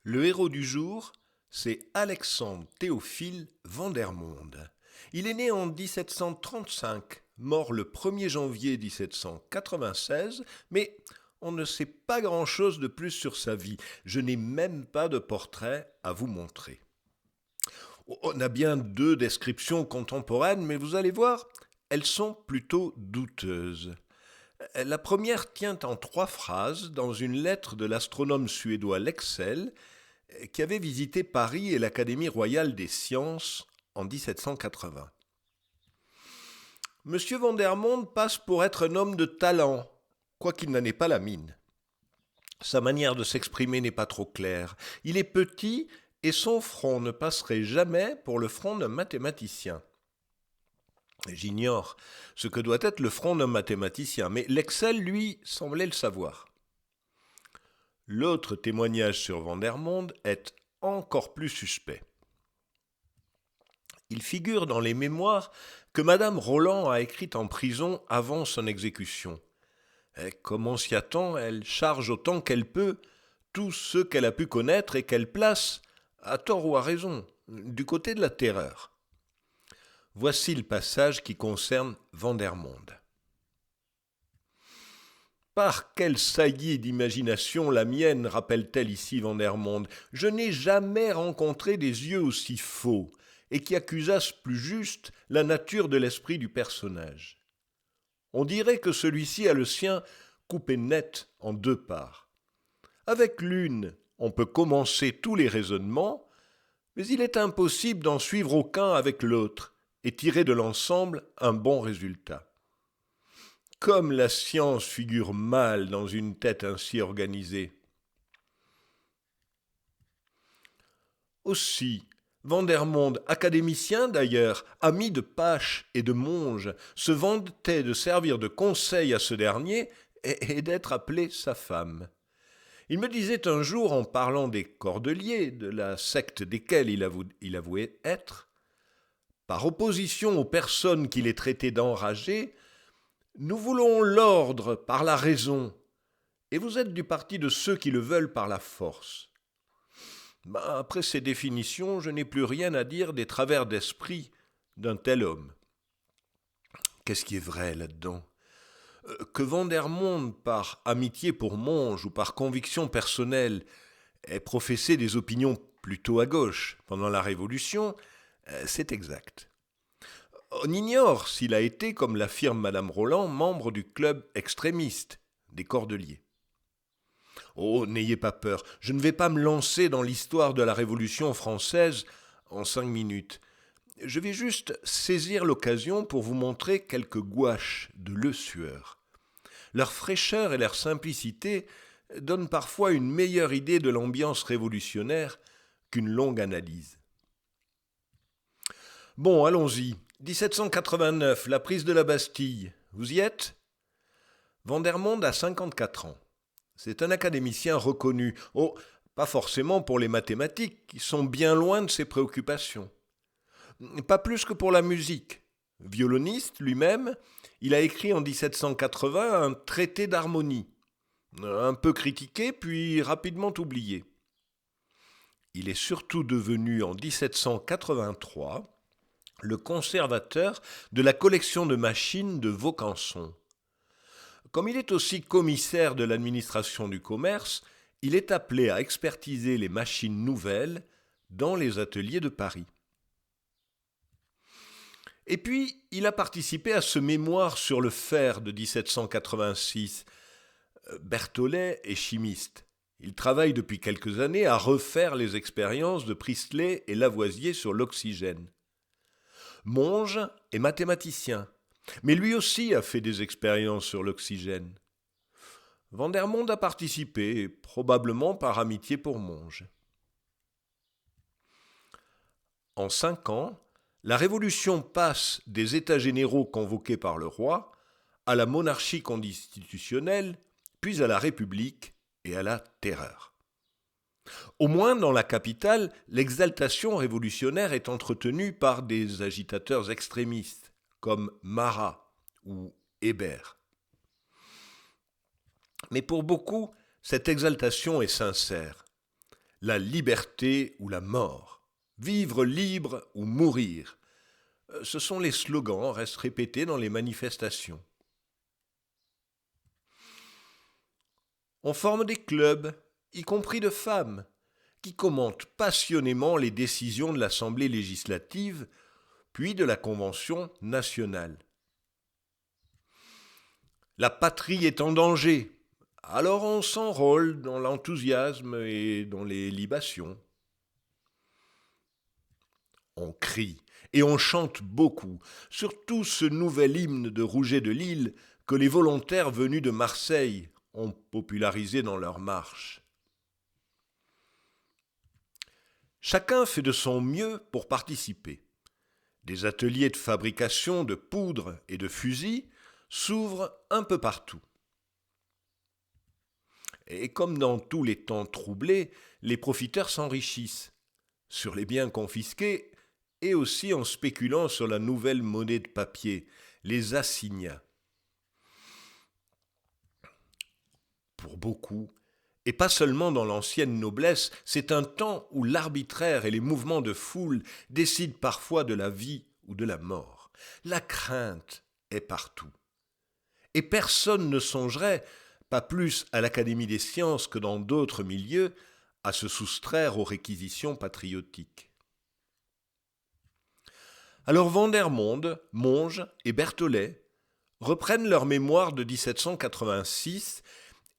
Le héros du jour, c'est Alexandre Théophile Vandermonde. Il est né en 1735, mort le 1er janvier 1796, mais on ne sait pas grand-chose de plus sur sa vie. Je n'ai même pas de portrait à vous montrer. On a bien deux descriptions contemporaines, mais vous allez voir, elles sont plutôt douteuses. La première tient en 3 phrases dans une lettre de l'astronome suédois Lexell, qui avait visité Paris et l'Académie royale des sciences en 1780. Monsieur Vandermonde passe pour être un homme de talent, quoiqu'il n'en ait pas la mine. Sa manière de s'exprimer n'est pas trop claire. Il est petit et son front ne passerait jamais pour le front d'un mathématicien. J'ignore ce que doit être le front d'un mathématicien, mais Lexell, lui, semblait le savoir. L'autre témoignage sur Vandermonde est encore plus suspect. Il figure dans les mémoires que Madame Roland a écrites en prison avant son exécution. Et comme on s'y attend, elle charge autant qu'elle peut tous ceux qu'elle a pu connaître et qu'elle place, à tort ou à raison, du côté de la terreur. Voici le passage qui concerne Vandermonde. Par quelle saillie d'imagination la mienne rappelle-t-elle ici Vandermonde ? Je n'ai jamais rencontré des yeux aussi faux et qui accusassent plus juste la nature de l'esprit du personnage. On dirait que celui-ci a le sien coupé net en 2 parts. Avec l'une, on peut commencer tous les raisonnements, mais il est impossible d'en suivre aucun avec l'autre et tirer de l'ensemble un bon résultat. Comme la science figure mal dans une tête ainsi organisée. Aussi, Vandermonde, académicien d'ailleurs, ami de Pache et de Monge, se vantait de servir de conseil à ce dernier et d'être appelé sa femme. Il me disait un jour, en parlant des Cordeliers, de la secte desquels il avouait être, par opposition aux personnes qu'il est traité d'enragées, nous voulons l'ordre par la raison, et vous êtes du parti de ceux qui le veulent par la force. Après ces définitions, je n'ai plus rien à dire des travers d'esprit d'un tel homme. Qu'est-ce qui est vrai là-dedans ? Que Vandermonde, par amitié pour Monge ou par conviction personnelle, ait professé des opinions plutôt à gauche pendant la Révolution, c'est exact. On ignore s'il a été, comme l'affirme Madame Roland, membre du club extrémiste des Cordeliers. Oh, n'ayez pas peur, je ne vais pas me lancer dans l'histoire de la Révolution française en 5 minutes. Je vais juste saisir l'occasion pour vous montrer quelques gouaches de Le Sueur. Leur fraîcheur et leur simplicité donnent parfois une meilleure idée de l'ambiance révolutionnaire qu'une longue analyse. Bon, allons-y. 1789, la prise de la Bastille. Vous y êtes ? Vandermonde a 54 ans. C'est un académicien reconnu. Oh, pas forcément pour les mathématiques, qui sont bien loin de ses préoccupations. Pas plus que pour la musique. Violoniste lui-même, il a écrit en 1780 un traité d'harmonie, un peu critiqué puis rapidement oublié. Il est surtout devenu en 1783 le conservateur de la collection de machines de Vaucanson. Comme il est aussi commissaire de l'administration du commerce, il est appelé à expertiser les machines nouvelles dans les ateliers de Paris. Et puis, il a participé à ce mémoire sur le fer de 1786. Berthollet est chimiste. Il travaille depuis quelques années à refaire les expériences de Priestley et Lavoisier sur l'oxygène. Monge est mathématicien, mais lui aussi a fait des expériences sur l'oxygène. Vandermonde a participé, probablement par amitié pour Monge. En 5 ans, la Révolution passe des États généraux convoqués par le roi à la monarchie constitutionnelle, puis à la République et à la terreur. Au moins dans la capitale, l'exaltation révolutionnaire est entretenue par des agitateurs extrémistes, comme Marat ou Hébert. Mais pour beaucoup, cette exaltation est sincère. La liberté ou la mort. Vivre libre ou mourir. Ce sont les slogans restent répétés dans les manifestations. On forme des clubs, y compris de femmes, qui commentent passionnément les décisions de l'Assemblée législative, puis de la Convention nationale. La patrie est en danger, alors on s'enrôle dans l'enthousiasme et dans les libations. On crie et on chante beaucoup, surtout ce nouvel hymne de Rouget de Lille que les volontaires venus de Marseille ont popularisé dans leur marche. Chacun fait de son mieux pour participer. Des ateliers de fabrication de poudre et de fusils s'ouvrent un peu partout. Et comme dans tous les temps troublés, les profiteurs s'enrichissent sur les biens confisqués et aussi en spéculant sur la nouvelle monnaie de papier, les assignats. Pour beaucoup, et pas seulement dans l'ancienne noblesse, c'est un temps où l'arbitraire et les mouvements de foule décident parfois de la vie ou de la mort. La crainte est partout. Et personne ne songerait, pas plus à l'Académie des sciences que dans d'autres milieux, à se soustraire aux réquisitions patriotiques. Alors Vandermonde, Monge et Berthollet reprennent leur mémoire de 1786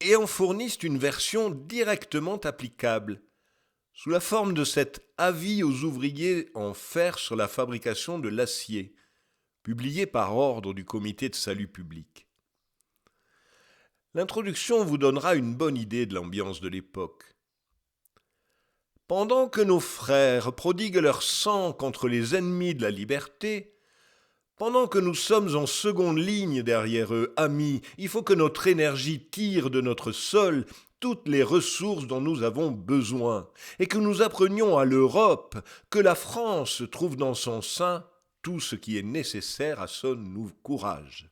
et en fournissent une version directement applicable, sous la forme de cet avis aux ouvriers en fer sur la fabrication de l'acier, publié par ordre du Comité de salut public. L'introduction vous donnera une bonne idée de l'ambiance de l'époque. Pendant que nos frères prodiguent leur sang contre les ennemis de la liberté, pendant que nous sommes en seconde ligne derrière eux, amis, il faut que notre énergie tire de notre sol toutes les ressources dont nous avons besoin, et que nous apprenions à l'Europe que la France trouve dans son sein tout ce qui est nécessaire à son courage.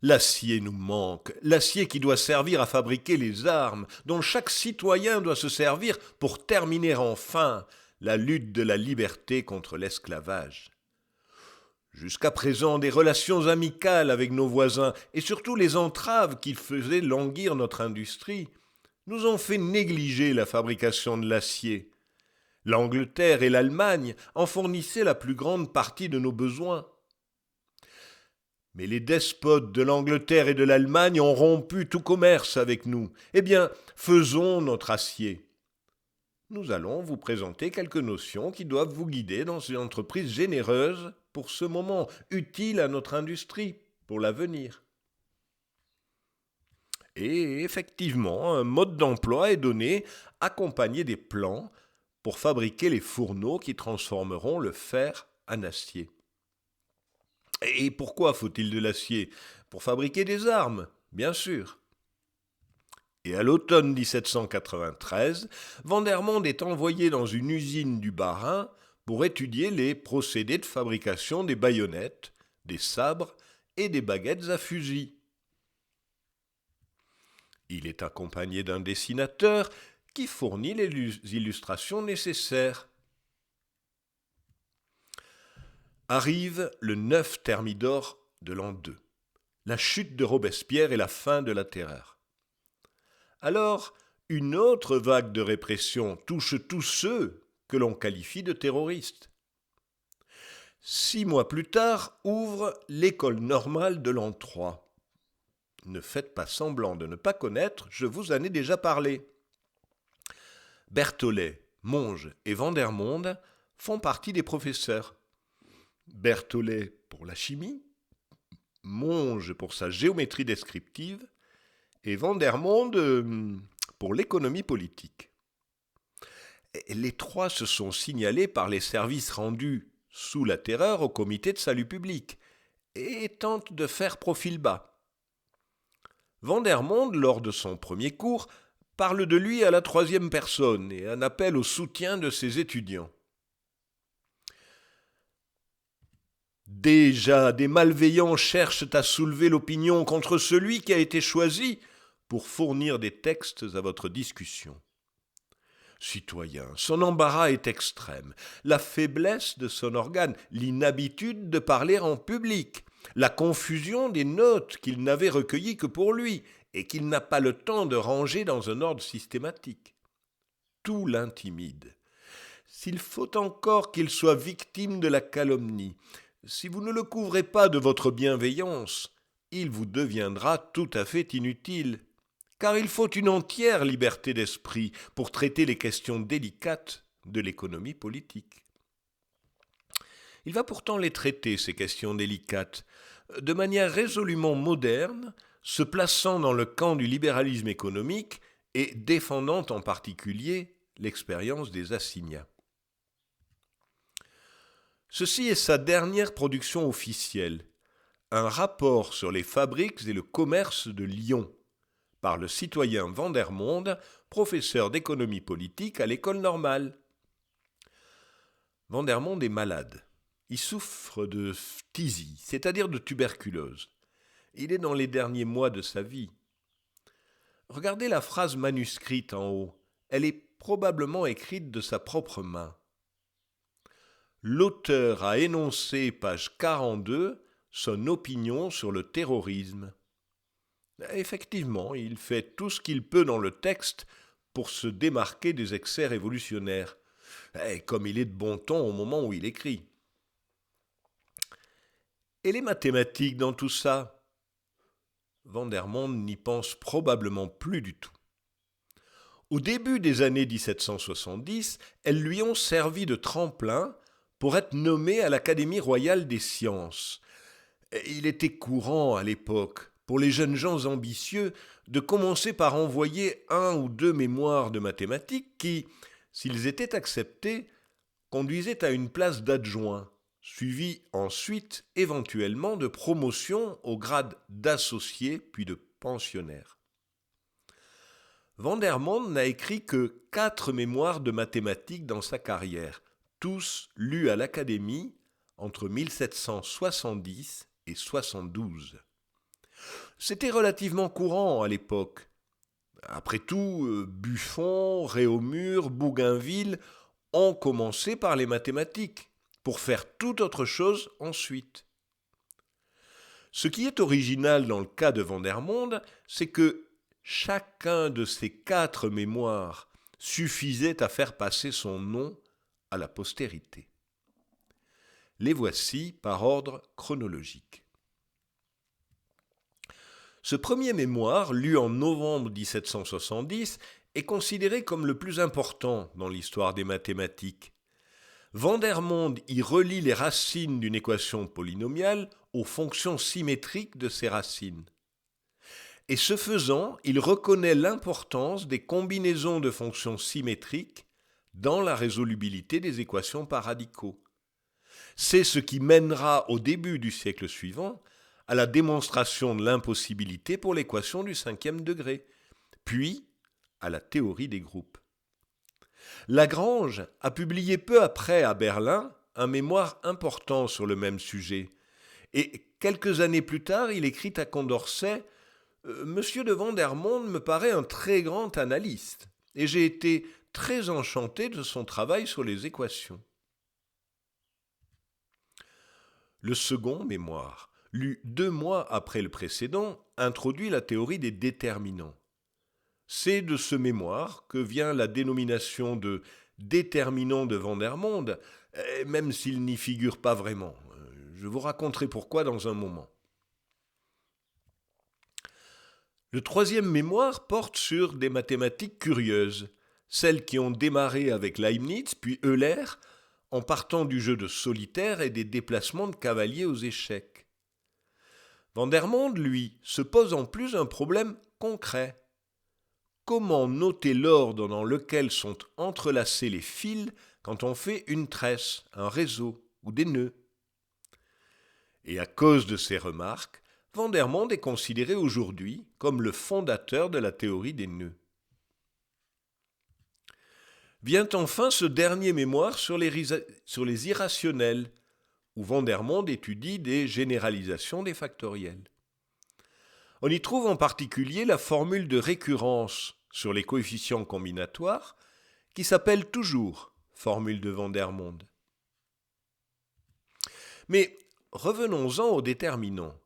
L'acier nous manque, l'acier qui doit servir à fabriquer les armes, dont chaque citoyen doit se servir pour terminer enfin la lutte de la liberté contre l'esclavage. Jusqu'à présent, des relations amicales avec nos voisins et surtout les entraves qui faisaient languir notre industrie nous ont fait négliger la fabrication de l'acier. L'Angleterre et l'Allemagne en fournissaient la plus grande partie de nos besoins. Mais les despotes de l'Angleterre et de l'Allemagne ont rompu tout commerce avec nous. Eh bien, faisons notre acier. Nous allons vous présenter quelques notions qui doivent vous guider dans une entreprise généreuse pour ce moment, utile à notre industrie pour l'avenir. Et effectivement, un mode d'emploi est donné, accompagné des plans pour fabriquer les fourneaux qui transformeront le fer en acier. Et pourquoi faut-il de l'acier? Pour fabriquer des armes, bien sûr. Et à l'automne 1793, Vandermonde est envoyé dans une usine du Bas-Rhin pour étudier les procédés de fabrication des baïonnettes, des sabres et des baguettes à fusil. Il est accompagné d'un dessinateur qui fournit les illustrations nécessaires. Arrive le 9 Thermidor de l'an 2, la chute de Robespierre et la fin de la terreur. Alors, une autre vague de répression touche tous ceux que l'on qualifie de terroristes. 6 mois plus tard, ouvre l'école normale de l'an 3. Ne faites pas semblant de ne pas connaître, je vous en ai déjà parlé. Berthollet, Monge et Vandermonde font partie des professeurs. Berthollet pour la chimie, Monge pour sa géométrie descriptive et Vandermonde pour l'économie politique. Les trois se sont signalés par les services rendus sous la terreur au comité de salut public et tentent de faire profil bas. Vandermonde, lors de son premier cours, parle de lui à la troisième personne et en appelle au soutien de ses étudiants. Déjà, des malveillants cherchent à soulever l'opinion contre celui qui a été choisi pour fournir des textes à votre discussion. Citoyen, son embarras est extrême, la faiblesse de son organe, l'inhabitude de parler en public, la confusion des notes qu'il n'avait recueillies que pour lui et qu'il n'a pas le temps de ranger dans un ordre systématique. Tout l'intimide. S'il faut encore qu'il soit victime de la calomnie, si vous ne le couvrez pas de votre bienveillance, il vous deviendra tout à fait inutile. Car il faut une entière liberté d'esprit pour traiter les questions délicates de l'économie politique. Il va pourtant les traiter, ces questions délicates, de manière résolument moderne, se plaçant dans le camp du libéralisme économique et défendant en particulier l'expérience des assignats. Ceci est sa dernière production officielle, un rapport sur les fabriques et le commerce de Lyon, par le citoyen Vandermonde, professeur d'économie politique à l'école normale. Vandermonde est malade. Il souffre de phtisie, c'est-à-dire de tuberculose. Il est dans les derniers mois de sa vie. Regardez la phrase manuscrite en haut. Elle est probablement écrite de sa propre main. L'auteur a énoncé, page 42, son opinion sur le terrorisme. Effectivement, il fait tout ce qu'il peut dans le texte pour se démarquer des excès révolutionnaires, comme il est de bon ton au moment où il écrit. Et les mathématiques dans tout ça ? Vandermonde n'y pense probablement plus du tout. Au début des années 1770, elles lui ont servi de tremplin pour être nommé à l'Académie royale des sciences. Il était courant à l'époque, pour les jeunes gens ambitieux, de commencer par envoyer 1 ou 2 mémoires de mathématiques qui, s'ils étaient acceptés, conduisaient à une place d'adjoint, suivie ensuite éventuellement de promotion au grade d'associé puis de pensionnaire. Vandermonde n'a écrit que 4 mémoires de mathématiques dans sa carrière, tous lus à l'Académie entre 1770 et 72. C'était relativement courant à l'époque. Après tout, Buffon, Réaumur, Bougainville ont commencé par les mathématiques, pour faire toute autre chose ensuite. Ce qui est original dans le cas de Vandermonde, c'est que chacun de ces 4 mémoires suffisait à faire passer son nom à la postérité. Les voici par ordre chronologique. Ce premier mémoire, lu en novembre 1770, est considéré comme le plus important dans l'histoire des mathématiques. Vandermonde y relie les racines d'une équation polynomiale aux fonctions symétriques de ses racines. Et ce faisant, il reconnaît l'importance des combinaisons de fonctions symétriques dans la résolubilité des équations par radicaux. C'est ce qui mènera au début du siècle suivant à la démonstration de l'impossibilité pour l'équation du 5e degré, puis à la théorie des groupes. Lagrange a publié peu après à Berlin un mémoire important sur le même sujet, et quelques années plus tard, il écrit à Condorcet « Monsieur de Vandermonde me paraît un très grand analyste, et j'ai été très enchanté de son travail sur les équations. » Le second mémoire, lu 2 mois après le précédent, introduit la théorie des déterminants. C'est de ce mémoire que vient la dénomination de déterminant de Vandermonde, même s'il n'y figure pas vraiment. Je vous raconterai pourquoi dans un moment. Le troisième mémoire porte sur des mathématiques curieuses, celles qui ont démarré avec Leibniz puis Euler, en partant du jeu de solitaire et des déplacements de cavaliers aux échecs. Vandermonde, lui, se pose en plus un problème concret. Comment noter l'ordre dans lequel sont entrelacés les fils quand on fait une tresse, un réseau ou des nœuds? Et à cause de ces remarques, Vandermonde est considéré aujourd'hui comme le fondateur de la théorie des nœuds. Vient enfin ce dernier mémoire sur les irrationnels, où Vandermonde étudie des généralisations des factoriels. On y trouve en particulier la formule de récurrence sur les coefficients combinatoires qui s'appelle toujours formule de Vandermonde. Mais revenons-en aux déterminants.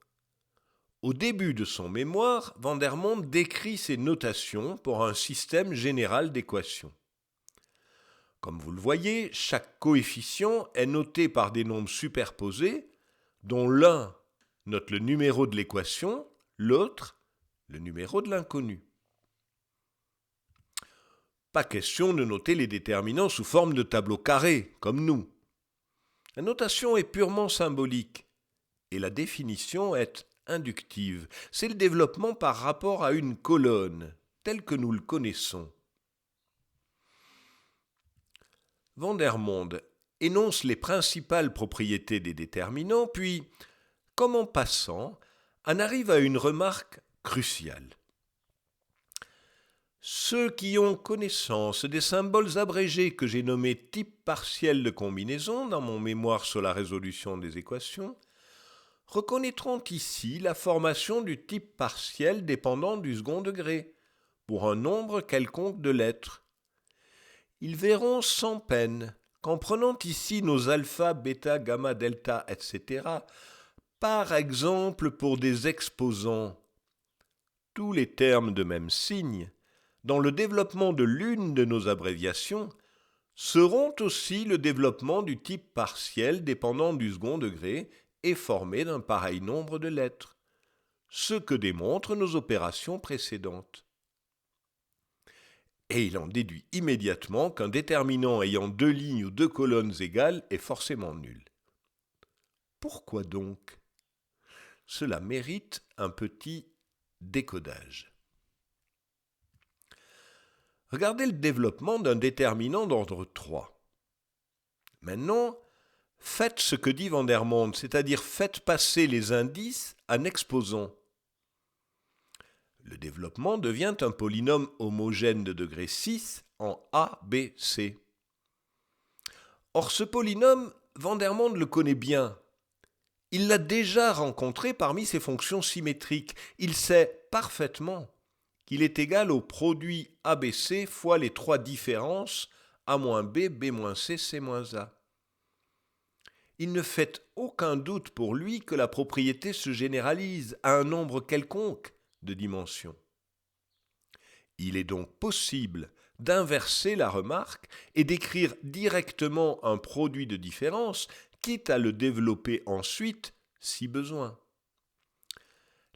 Au début de son mémoire, Vandermonde décrit ses notations pour un système général d'équations. Comme vous le voyez, chaque coefficient est noté par des nombres superposés, dont l'un note le numéro de l'équation, l'autre le numéro de l'inconnu. Pas question de noter les déterminants sous forme de tableau carré, comme nous. La notation est purement symbolique et la définition est inductive. C'est le développement par rapport à une colonne, tel que nous le connaissons. Vandermonde énonce les principales propriétés des déterminants, puis, comme en passant, en arrive à une remarque cruciale. Ceux qui ont connaissance des symboles abrégés que j'ai nommés types partiels de combinaison dans mon mémoire sur la résolution des équations reconnaîtront ici la formation du type partiel dépendant du second degré pour un nombre quelconque de lettres. Ils verront sans peine qu'en prenant ici nos alpha, bêta, gamma, delta, etc., par exemple pour des exposants, tous les termes de même signe, dans le développement de l'une de nos abréviations, seront aussi le développement du type partiel dépendant du second degré et formé d'un pareil nombre de lettres, ce que démontrent nos opérations précédentes. Et il en déduit immédiatement qu'un déterminant ayant deux lignes ou deux colonnes égales est forcément nul. Pourquoi donc ? Cela mérite un petit décodage. Regardez le développement d'un déterminant d'ordre 3. Maintenant, faites ce que dit Vandermonde, c'est-à-dire faites passer les indices en exposants. Le développement devient un polynôme homogène de degré 6 en A, B, C. Or, ce polynôme, Vandermonde le connaît bien. Il l'a déjà rencontré parmi ses fonctions symétriques. Il sait parfaitement qu'il est égal au produit ABC fois les trois différences A-B, B-C, C-A. Il ne fait aucun doute pour lui que la propriété se généralise à un nombre quelconque de dimensions. Il est donc possible d'inverser la remarque et d'écrire directement un produit de différence, quitte à le développer ensuite si besoin.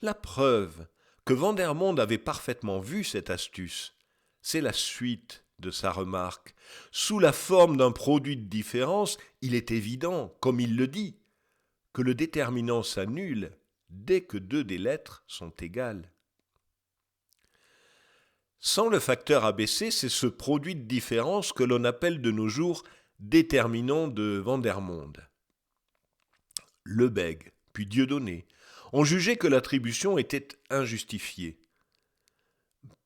La preuve que Vandermonde avait parfaitement vu cette astuce, c'est la suite de sa remarque. Sous la forme d'un produit de différence, il est évident, comme il le dit, que le déterminant s'annule dès que deux des lettres sont égales. Sans le facteur ABC, c'est ce produit de différence que l'on appelle de nos jours déterminant de Vandermonde. Lebesgue, puis Dieudonné, ont jugé que l'attribution était injustifiée.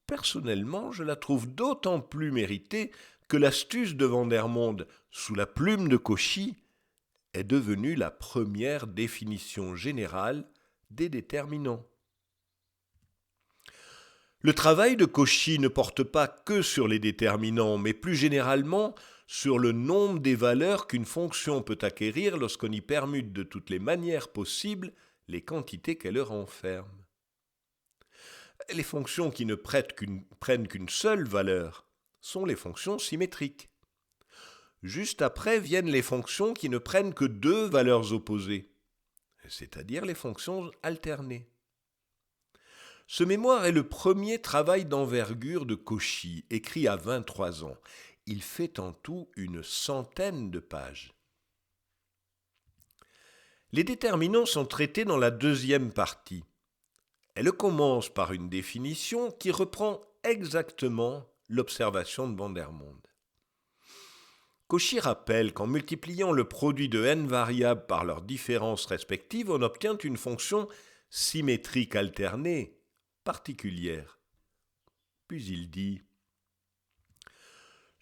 Personnellement, je la trouve d'autant plus méritée que l'astuce de Vandermonde, sous la plume de Cauchy, est devenue la première définition générale des déterminants. Le travail de Cauchy ne porte pas que sur les déterminants, mais plus généralement sur le nombre des valeurs qu'une fonction peut acquérir lorsqu'on y permute de toutes les manières possibles les quantités qu'elle renferme. Les fonctions qui ne prennent qu'une seule valeur sont les fonctions symétriques. Juste après viennent les fonctions qui ne prennent que deux valeurs opposées, c'est-à-dire les fonctions alternées. Ce mémoire est le premier travail d'envergure de Cauchy, écrit à 23 ans. Il fait en tout une centaine de pages. Les déterminants sont traités dans la deuxième partie. Elle commence par une définition qui reprend exactement l'observation de Vandermonde. Cauchy rappelle qu'en multipliant le produit de n variables par leurs différences respectives, on obtient une fonction symétrique alternée particulière. Puis il dit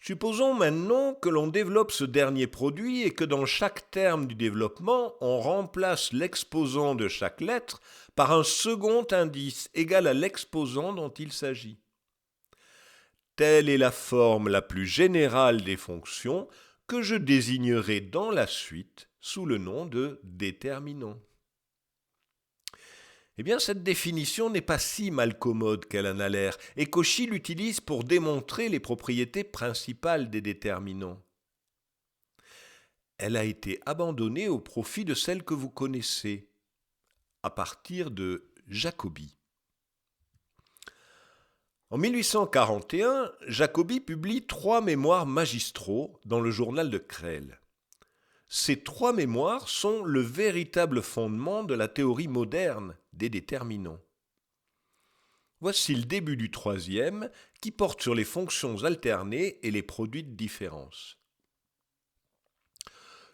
Supposons maintenant que l'on développe ce dernier produit et que dans chaque terme du développement, on remplace l'exposant de chaque lettre par un second indice égal à l'exposant dont il s'agit. Telle est la forme la plus générale des fonctions que je désignerai dans la suite sous le nom de déterminant. Eh bien, cette définition n'est pas si malcommode qu'elle en a l'air, et Cauchy l'utilise pour démontrer les propriétés principales des déterminants. Elle a été abandonnée au profit de celle que vous connaissez, à partir de Jacobi. En 1841, Jacobi publie 3 mémoires magistraux dans le journal de Crelle. Ces 3 mémoires sont le véritable fondement de la théorie moderne des déterminants. Voici le début du 3e qui porte sur les fonctions alternées et les produits de différence.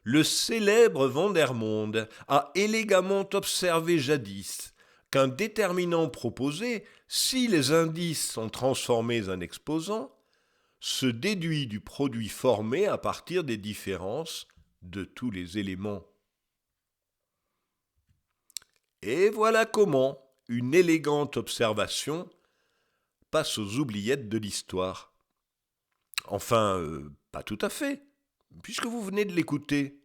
Le célèbre Vandermonde a élégamment observé jadis qu'un déterminant proposé, si les indices sont transformés en exposants, se déduit du produit formé à partir des différences de tous les éléments. Et voilà comment une élégante observation passe aux oubliettes de l'histoire. Enfin, pas tout à fait, puisque vous venez de l'écouter.